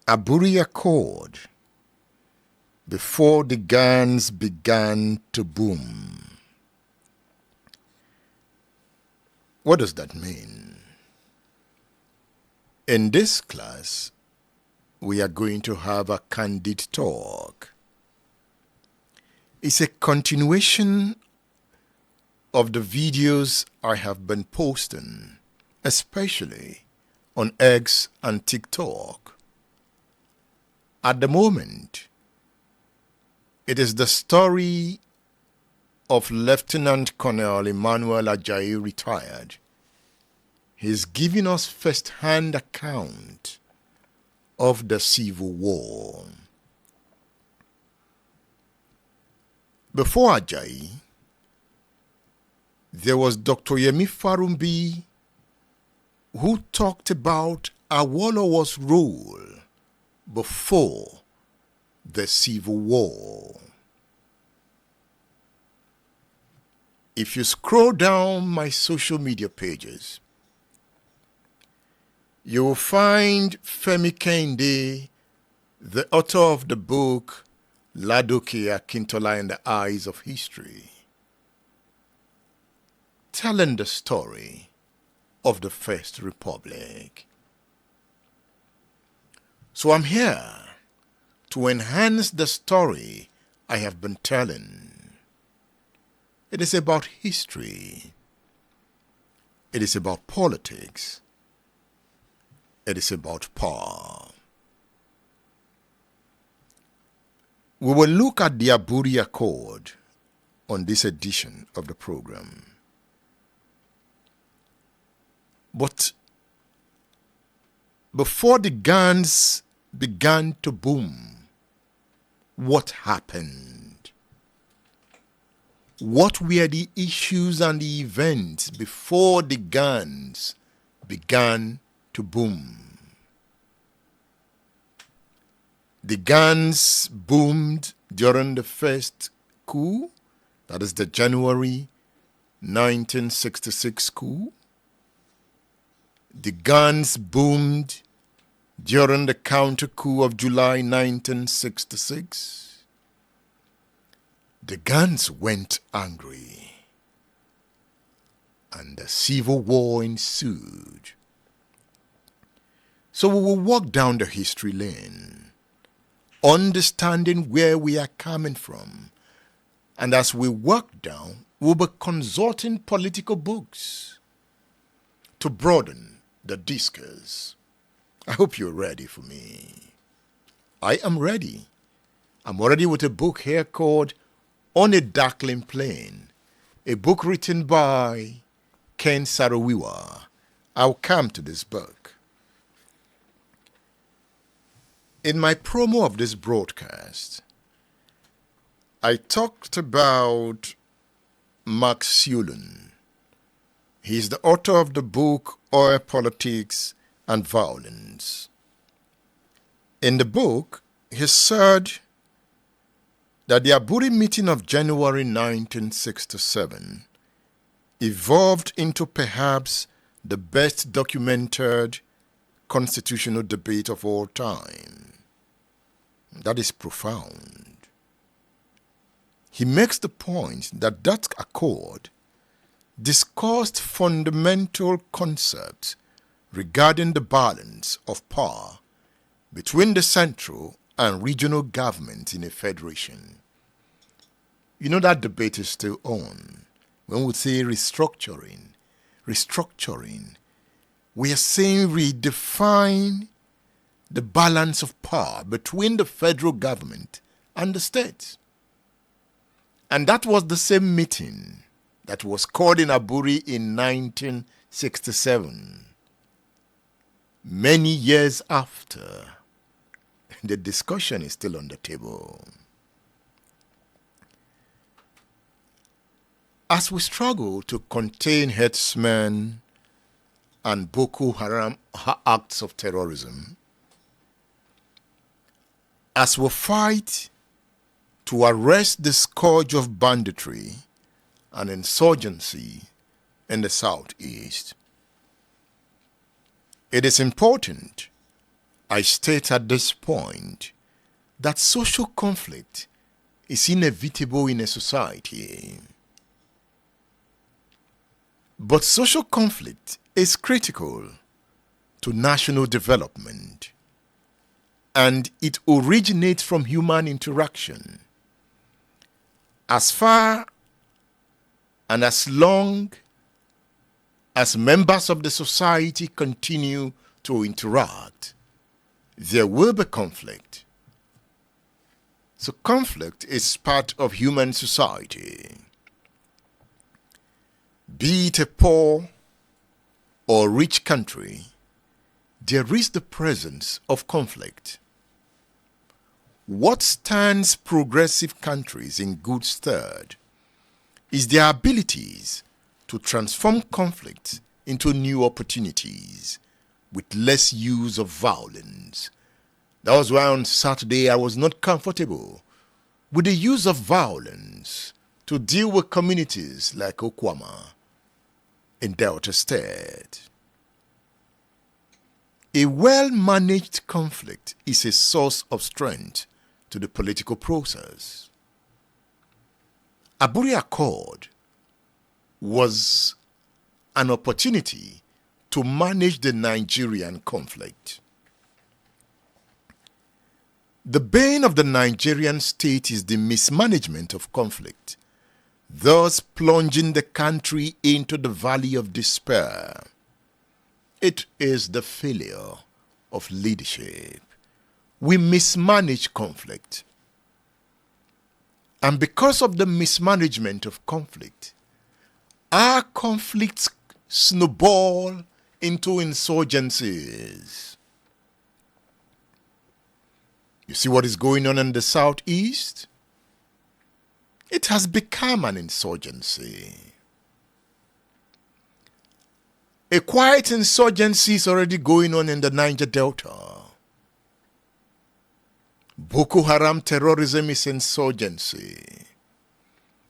Aburi Accord, before the guns began to boom. What does that mean? In this class, we are going to have a candid talk. It's a continuation of the videos I have been posting, especially on X and TikTok. At the moment, it is the story of Lieutenant Colonel Emmanuel Ajayi, retired. He's giving us first-hand account of the Civil War. Before Ajayi, there was Dr. Yemi Farumbi, who talked about Awolowo's role before the Civil War. If you scroll down my social media pages, you will find Femi Kende, the author of the book Ladoke Akintola in the Eyes of History, telling the story of the First Republic. So I'm here to enhance the story I have been telling. It is about history. It is about politics. It is about power. We will look at the Aburi Accord on this edition of the program. But before the guns began to boom, what happened? What were the issues and the events before the guns began to boom? The guns boomed during the first coup, that is the January 1966 coup. The guns boomed during the counter coup of July 1966. The guns went angry, and the Civil War ensued. So we will walk down the history lane, understanding where we are coming from. And as we walk down, we'll be consulting political books to broaden the discourse. I hope you're ready for me. I am ready. I'm already with a book here called On a Darkling Plain, a book written by Ken Saro-Wiwa. I'll come to this book. In my promo of this broadcast, I talked about Max Siollun. He's the author of the book Oil Politics and Violence. In the book, he said that the Aburi meeting of January 1967 evolved into perhaps the best documented constitutional debate of all time. That is profound. He makes the point that that accord discussed fundamental concepts regarding the balance of power between the central and regional governments in a federation. You know, that debate is still on. When we say restructuring, we are saying redefine the balance of power between the federal government and the states. And that was the same meeting that was called in Aburi in 1967. Many years after, the discussion is still on the table. As we struggle to contain herdsmen and Boko Haram acts of terrorism, as we fight to arrest the scourge of banditry and insurgency in the southeast, it is important I state at this point that social conflict is inevitable in a society. But social conflict is critical to national development, and it originates from human interaction. As far and as long as members of the society continue to interact, there will be conflict. So conflict is part of human society. Be it a poor or rich country, there is the presence of conflict. What stands progressive countries in good stead is their abilities to transform conflict into new opportunities with less use of violence. That was why on Saturday I was not comfortable with the use of violence to deal with communities like Okwama in Delta State. A well-managed conflict is a source of strength to the political process. Aburi Accord was an opportunity to manage the Nigerian conflict. The bane of the Nigerian state is the mismanagement of conflict, thus plunging the country into the valley of despair. It is the failure of leadership. We mismanage conflict. And because of the mismanagement of conflict, our conflicts snowball into insurgencies. You see what is going on in the southeast? It has become an insurgency. A quiet insurgency is already going on in the Niger Delta. Boko Haram terrorism is insurgency.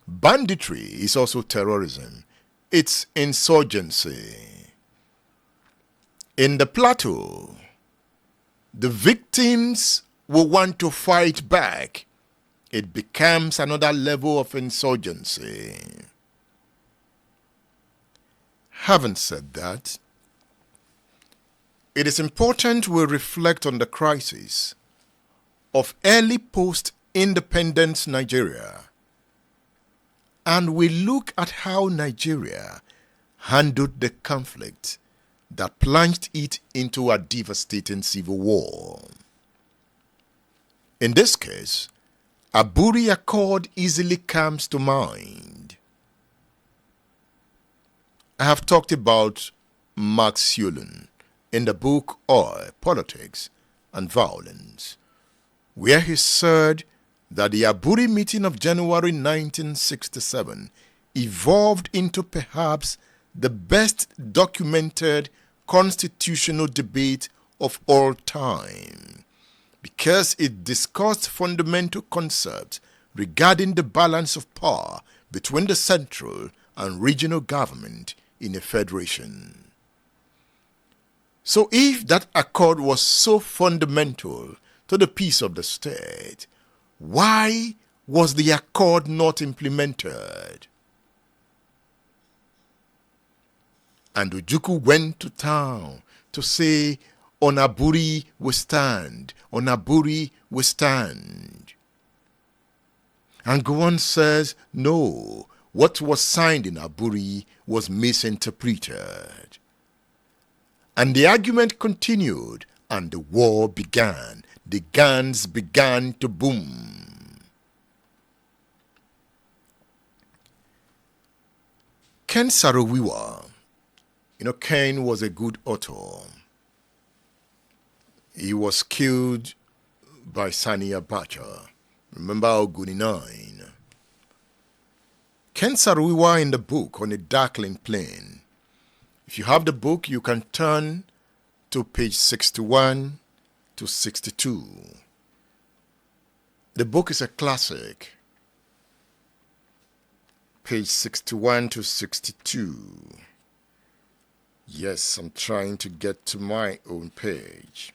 Banditry is also terrorism. It's insurgency. In the plateau, the victims will want to fight back. It becomes another level of insurgency. Having said that, it is important we reflect on the crisis of early post-independence Nigeria, and we look at how Nigeria handled the conflict that plunged it into a devastating civil war. In this case, Aburi Accord easily comes to mind. I have talked about Max Siollun in the book Oil, Politics and Violence, where he said that the Aburi meeting of January 1967 evolved into perhaps the best documented constitutional debate of all time, because it discussed fundamental concepts regarding the balance of power between the central and regional government in a federation. So if that accord was so fundamental to the peace of the state, why was the accord not implemented? And Ojukwu went to town to say, on Aburi we stand, on Aburi we stand. And Gowon says, no, what was signed in Aburi was misinterpreted. And the argument continued, and the war began. The guns began to boom. Ken Saro-Wiwa, Ken was a good author. He was killed by Sani Abacha. Remember Oguni 9. Ken Saro-Wiwa in the book On a Darkling Plain. If you have the book, you can turn to page 61 to 62. The book is a classic. Page 61 to 62. Yes, I'm trying to get to my own page.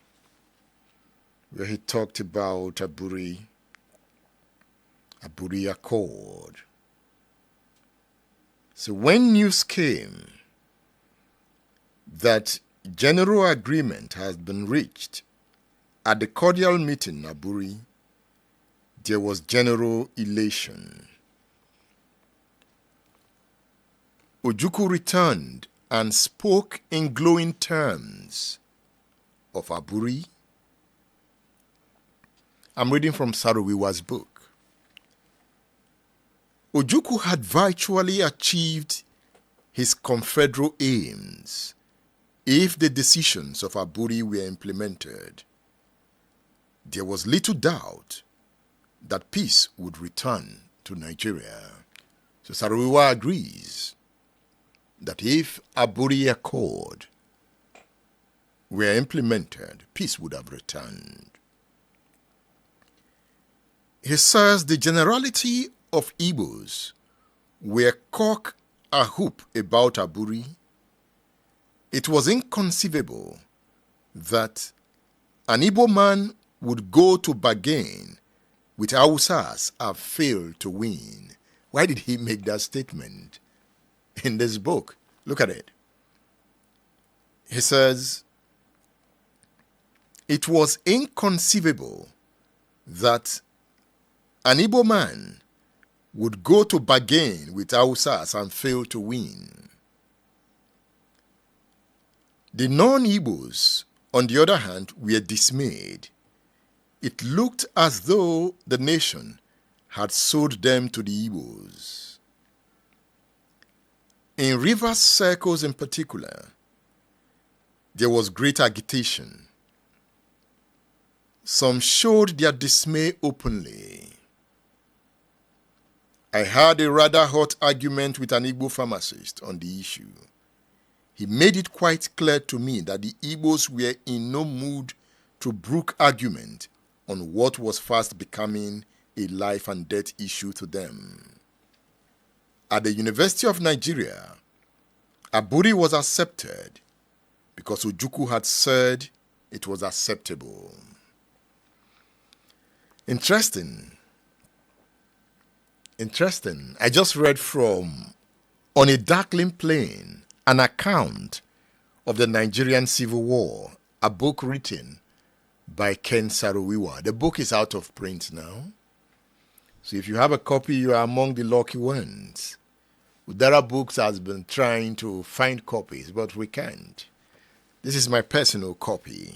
where he talked about Aburi Accord. So when news came that general agreement has been reached at the cordial meeting in Aburi, there was general elation. Ojukwu returned and spoke in glowing terms of Aburi. I'm reading from Sarowiwa's book. Ojukwu had virtually achieved his confederal aims if the decisions of Aburi were implemented. There was little doubt that peace would return to Nigeria. So Sarowiwa agrees that if Aburi Accord were implemented, peace would have returned. He says the generality of Igbos were cock a hoop about Aburi. It was inconceivable that an Igbo man would go to bargain with Hausas and fail to win. Why did he make that statement in this book? Look at it. He says, it was inconceivable that an Igbo man would go to bargain with Hausas and fail to win. The non-Igbos, on the other hand, were dismayed. It looked as though the nation had sold them to the Igbos. In Rivers circles in particular, there was great agitation. Some showed their dismay openly. I had a rather hot argument with an Igbo pharmacist on the issue. He made it quite clear to me that the Igbos were in no mood to brook argument on what was fast becoming a life and death issue to them. At the University of Nigeria, Aburi was accepted because Ojukwu had said it was acceptable. Interesting. I just read from On a Darkling Plain, an account of the Nigerian Civil War, a book written by Ken Sarowiwa. The book is out of print now. So if you have a copy, you are among the lucky ones. Udara Books has been trying to find copies, but we can't. This is my personal copy,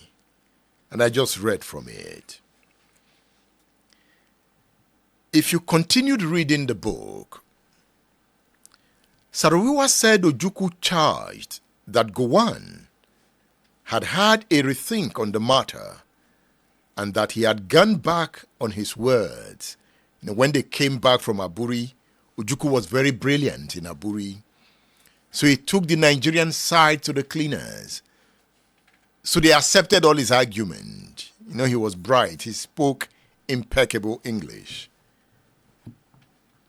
and I just read from it. If you continued reading the book, Sarowiwa said Ojukwu charged that Gowon had had a rethink on the matter and that he had gone back on his words. When they came back from Aburi, Ojukwu was very brilliant in Aburi. So he took the Nigerian side to the cleaners. So they accepted all his argument. He was bright. He spoke impeccable English.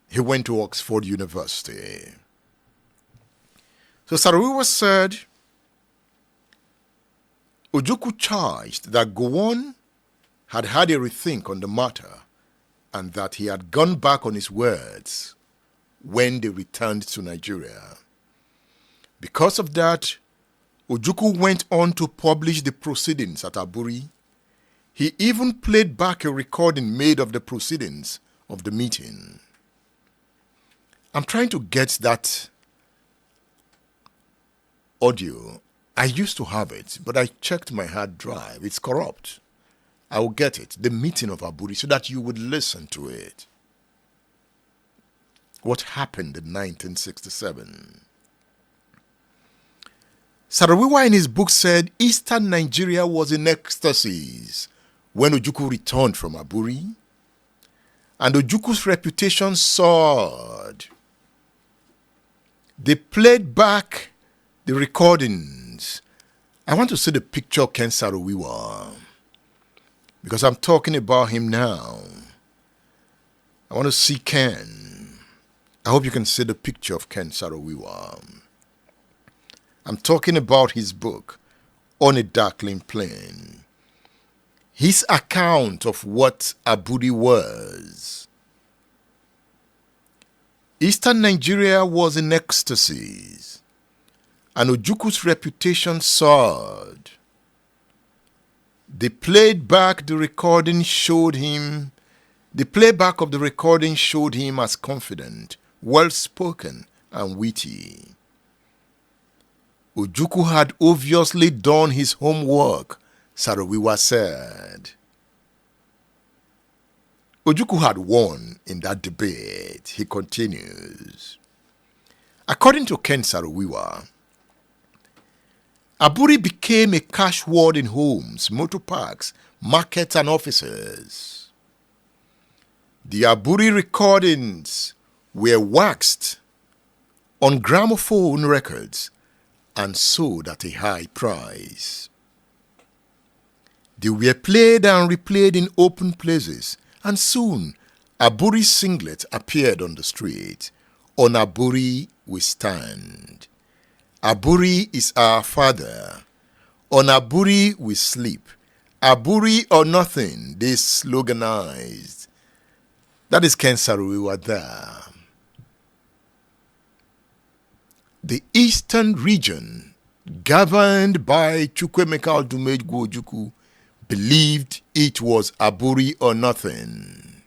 He went to Oxford University. So Sarowiwa said, Ojukwu charged that Gowon had had a rethink on the matter and that he had gone back on his words when they returned to Nigeria. Because of that, Ojukwu went on to publish the proceedings at Aburi. He even played back a recording made of the proceedings of the meeting. I'm trying to get that audio. I used to have it, but I checked my hard drive. It's corrupt. I will get it, the meeting of Aburi, so that you would listen to it. What happened in 1967? Sarowiwa in his book said Eastern Nigeria was in ecstasies when Ojukwu returned from Aburi, and Ojukwu's reputation soared. They played back the recordings. I want to see the picture of Ken Sarowiwa because I'm talking about him now. I want to see Ken. I hope you can see the picture of Ken Sarowiwa. I'm talking about his book, On a Darkling Plain. his account of what Aburi was. Eastern Nigeria was in ecstasies, and Ojukwu's reputation soared. The playback of the recording showed him as confident, well-spoken, and witty. Ojukwu had obviously done his homework, Sarowiwa said. Ojukwu had won in that debate, he continues. According to Ken Sarowiwa, Aburi became a cash word in homes, motor parks, markets, and offices. The Aburi recordings were waxed on gramophone records and sold at a high price. They were played and replayed in open places, and soon Aburi's singlet appeared on the street. On Aburi we stand. Aburi is our father. On Aburi we sleep. Aburi or nothing, they sloganized. That is Ken Sarowiwa there. The eastern region, governed by Chukwuemeka Odumegwu Ojukwu, believed it was Aburi or nothing.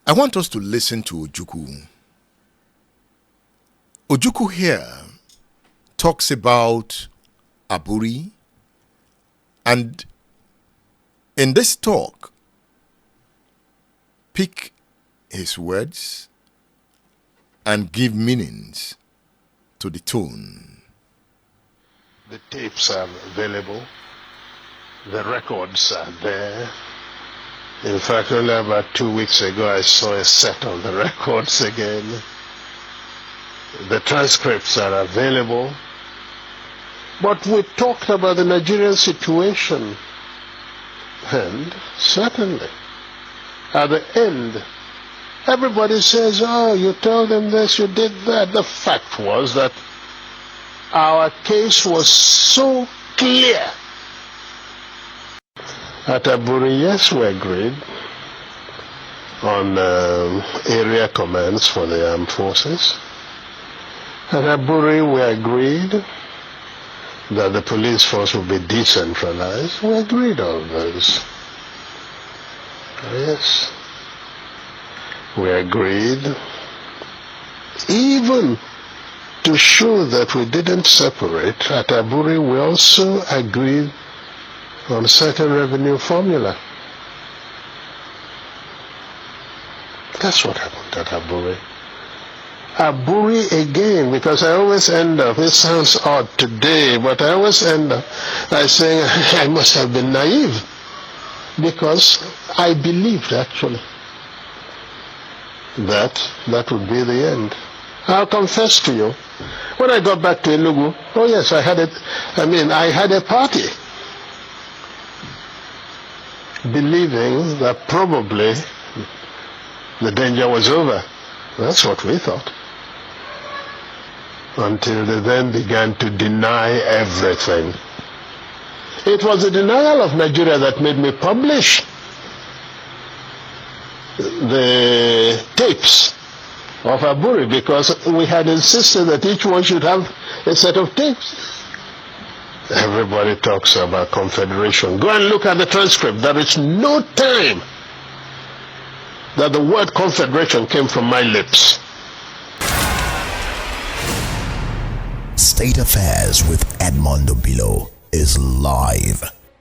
I want us to listen to Ojukwu. Ojukwu here talks about Aburi, and in this talk, pick his words and give meanings to the tone. The tapes are available. The records are there. In fact, only about 2 weeks ago, I saw a set of the records again. The transcripts are available. But we talked about the Nigerian situation. And certainly, at the end, everybody says, oh, you told them this, you did that. The fact was that our case was so clear. At Aburi, yes, we agreed on area commands for the armed forces. At Aburi, we agreed that the police force would be decentralized. We agreed on those. Yes. We agreed even to show that we didn't separate. At Aburi, we also agreed on certain revenue formula. That's what happened at Aburi. Aburi again, because I always end up, it sounds odd today, but I always end up by saying I must have been naive, because I believed actually that would be the end. I'll confess to you, when I got back to Enugu, oh yes, I had a party, believing that probably the danger was over. That's what we thought. Until they then began to deny everything. It was the denial of Nigeria that made me publish the tapes of Aburi, because we had insisted that each one should have a set of tapes. Everybody talks about confederation. Go and look at the transcript. There is no time that the word confederation came from my lips. State Affairs with Edmondo Bilo is live.